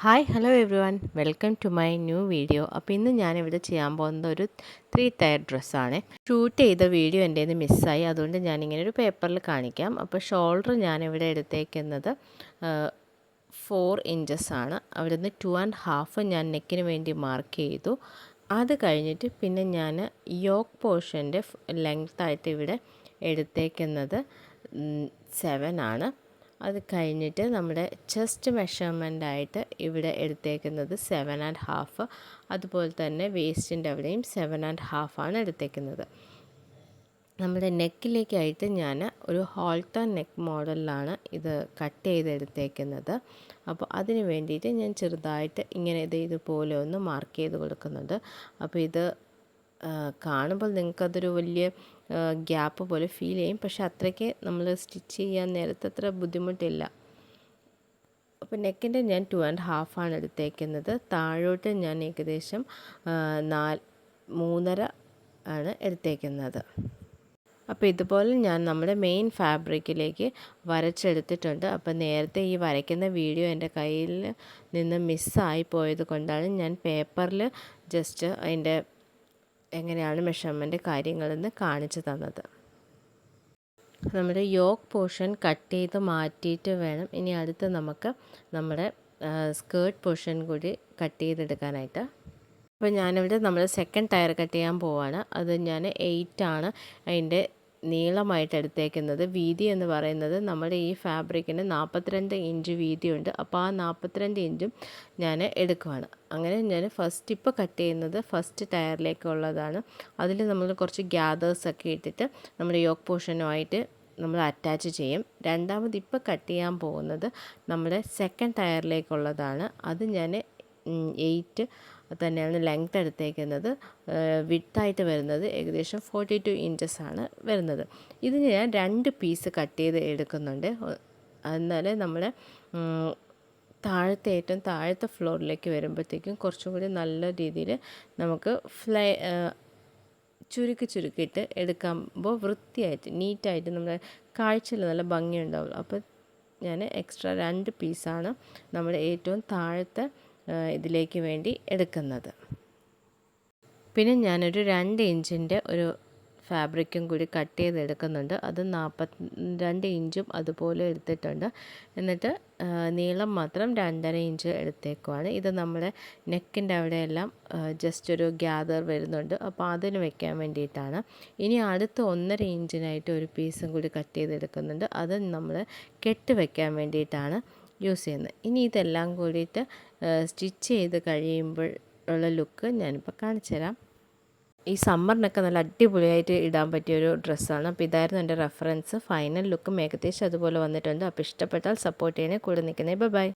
Hi hello everyone welcome to my new video. അപ്പോൾ ഇന്ന് ഞാനിവിടെ ചെയ്യാൻ പോകുന്നത് ഒരു 3 ടയർ ഡ്രസ്സാണ്. ഷൂട്ട് ചെയ്ത വീഡിയോ എൻ്റെ നിന്ന് മിസ്സായി, അതുകൊണ്ട് ഞാനിങ്ങനെ ഒരു പേപ്പറിൽ കാണിക്കാം. അപ്പോൾ ഷോൾഡർ ഞാനിവിടെ എടുത്തേക്കുന്നത് 4 ഇഞ്ചസ് ആണ്. അവിടെ നിന്ന് 2.5 ഞാൻ നെക്കിന് വേണ്ടി മാർക്ക് ചെയ്തു. അത് കഴിഞ്ഞിട്ട് പിന്നെ ഞാൻ യോക്ക് പോർഷൻ്റെ ലെങ്ത്തായിട്ട് ഇവിടെ എടുത്തേക്കുന്നത് 7 ആണ്. അത് കഴിഞ്ഞിട്ട് നമ്മുടെ ചെസ്റ്റ് മെഷർമെൻ്റായിട്ട് ഇവിടെ എടുത്തേക്കുന്നത് 7.5. അതുപോലെ തന്നെ വേസ്റ്റിൻ്റെ അവിടെയും 7.5 ആണ് എടുത്തേക്കുന്നത്. നമ്മുടെ നെക്കിലേക്കായിട്ട് ഞാൻ ഒരു ഹോൾട്ടർ നെക്ക് മോഡലിലാണ് ഇത് കട്ട് ചെയ്തെടുത്തേക്കുന്നത്. അപ്പോൾ അതിന് വേണ്ടിയിട്ട് ഞാൻ ചെറുതായിട്ട് ഇങ്ങനെ ഇതുപോലെ ഒന്ന് മാർക്ക് ചെയ്ത് കൊടുക്കുന്നുണ്ട്. അപ്പോൾ ഇത് കാണുമ്പോൾ നിങ്ങൾക്കതൊരു വലിയ ഗ്യാപ്പ് പോലെ ഫീൽ ചെയ്യും, പക്ഷെ അത്രയ്ക്ക് നമ്മൾ സ്റ്റിച്ച് ചെയ്യാൻ നേരത്തെ അത്ര ബുദ്ധിമുട്ടില്ല. അപ്പോൾ നെക്കിൻ്റെ ഞാൻ 2.5 ആണ് എടുത്തേക്കുന്നത്. താഴോട്ട് ഞാൻ ഏകദേശം 3.5 ആണ് എടുത്തേക്കുന്നത്. അപ്പോൾ ഇതുപോലെ ഞാൻ നമ്മുടെ മെയിൻ ഫാബ്രിക്കിലേക്ക് വരച്ചെടുത്തിട്ടുണ്ട്. അപ്പോൾ നേരത്തെ ഈ വരയ്ക്കുന്ന വീഡിയോ എൻ്റെ കയ്യിൽ നിന്ന് മിസ്സായി പോയത് കൊണ്ടാണ് ഞാൻ പേപ്പറിൽ ജസ്റ്റ് അതിൻ്റെ എങ്ങനെയാണ് മെഷർമെൻറ്റ് കാര്യങ്ങളെന്ന് കാണിച്ചു തന്നത്. നമ്മുടെ യോക്ക് പോർഷൻ കട്ട് ചെയ്ത് മാറ്റിയിട്ട് വേണം ഇനി അടുത്ത് നമുക്ക് നമ്മുടെ സ്കേർട്ട് പോർഷൻ കൂടി കട്ട് ചെയ്തെടുക്കാനായിട്ട്. അപ്പോൾ ഞാനിവിടെ നമ്മൾ സെക്കൻഡ് ടയർ കട്ട് ചെയ്യാൻ പോവാണ്. അത് ഞാൻ 8 ആണ് അതിൻ്റെ നീളമായിട്ട് എടുത്തേക്കുന്നത്. വീതി എന്ന് പറയുന്നത് നമ്മുടെ ഈ ഫാബ്രിക്കിന് 42 ഇഞ്ച് വീതിയുണ്ട്. അപ്പോൾ ആ 42 ഇഞ്ചും ഞാൻ എടുക്കുവാണ്. അങ്ങനെ ഞാൻ ഇപ്പോൾ കട്ട് ചെയ്യുന്നത് ഫസ്റ്റ് ടയറിലേക്കുള്ളതാണ്. അതിൽ നമ്മൾ കുറച്ച് ഗ്യാദേഴ്സൊക്കെ ഇട്ടിട്ട് നമ്മുടെ യോക്ക് പോർഷനുമായിട്ട് നമ്മൾ അറ്റാച്ച് ചെയ്യും. രണ്ടാമത് ഇപ്പോൾ കട്ട് ചെയ്യാൻ പോകുന്നത് നമ്മുടെ സെക്കൻഡ് ടയറിലേക്കുള്ളതാണ്. അത് ഞാൻ 8 തന്നെയാണ് ലെങ്ത് എടുത്തേക്കുന്നത്. വിഡ്ത്തായിട്ട് വരുന്നത് ഏകദേശം 42 ഇഞ്ചസ് ആണ് വരുന്നത്. ഇതിന് ഞാൻ 2 പീസ് കട്ട് ചെയ്ത് എടുക്കുന്നുണ്ട്. എന്നാലേ നമ്മുടെ ഏറ്റവും താഴത്തെ ഫ്ലോറിലേക്ക് വരുമ്പോഴത്തേക്കും കുറച്ചും കൂടി നല്ല രീതിയിൽ നമുക്ക് ചുരുക്കിയിട്ട് എടുക്കുമ്പോൾ വൃത്തിയായിട്ട് നീറ്റായിട്ട് നമ്മുടെ കാഴ്ചയിൽ നല്ല ഭംഗിയുണ്ടാവുള്ളൂ. അപ്പോൾ ഞാൻ എക്സ്ട്രാ 2 പീസാണ് നമ്മുടെ ഏറ്റവും താഴത്തെ ഇതിലേക്ക് വേണ്ടി എടുക്കുന്നത്. പിന്നെ ഞാനൊരു 2 ഇഞ്ചിൻ്റെ ഒരു ഫാബ്രിക്കും കൂടി കട്ട് ചെയ്തെടുക്കുന്നുണ്ട്. അത് 42 ഇഞ്ചും അതുപോലെ എടുത്തിട്ടുണ്ട്. എന്നിട്ട് നീളം മാത്രം 2.5 ഇഞ്ച് എടുത്തേക്കുവാണ്. ഇത് നമ്മുടെ നെക്കിൻ്റെ അവിടെയെല്ലാം ജസ്റ്റ് ഒരു ഗ്യാദർ വരുന്നുണ്ട്, അപ്പോൾ അതിന് വെക്കാൻ വേണ്ടിയിട്ടാണ്. ഇനി അടുത്ത് 1.5 ഇഞ്ചിനായിട്ട് ഒരു പീസും കൂടി കട്ട് ചെയ്തെടുക്കുന്നുണ്ട്. അത് നമ്മൾ കെട്ട് വെക്കാൻ വേണ്ടിയിട്ടാണ് യൂസ് ചെയ്യുന്നത്. ഇനി ഇതെല്ലാം കൂടിയിട്ട് സ്റ്റിച്ച് ചെയ്ത് കഴിയുമ്പോൾ ഉള്ള ലുക്ക് ഞാനിപ്പോൾ കാണിച്ചു തരാം. ഈ സമ്മറിനൊക്കെ നല്ല അടിപൊളിയായിട്ട് ഇടാൻ പറ്റിയൊരു ഡ്രസ്സാണ്. അപ്പോൾ ഇതായിരുന്നു എൻ്റെ റെഫറൻസ്. ഫൈനൽ ലുക്കും ഏകദേശം അതുപോലെ വന്നിട്ടുണ്ട്. അപ്പോൾ ഇഷ്ടപ്പെട്ടാൽ സപ്പോർട്ട് ചെയ്യണേ, കൂടെ നിൽക്കണേ. ബൈ.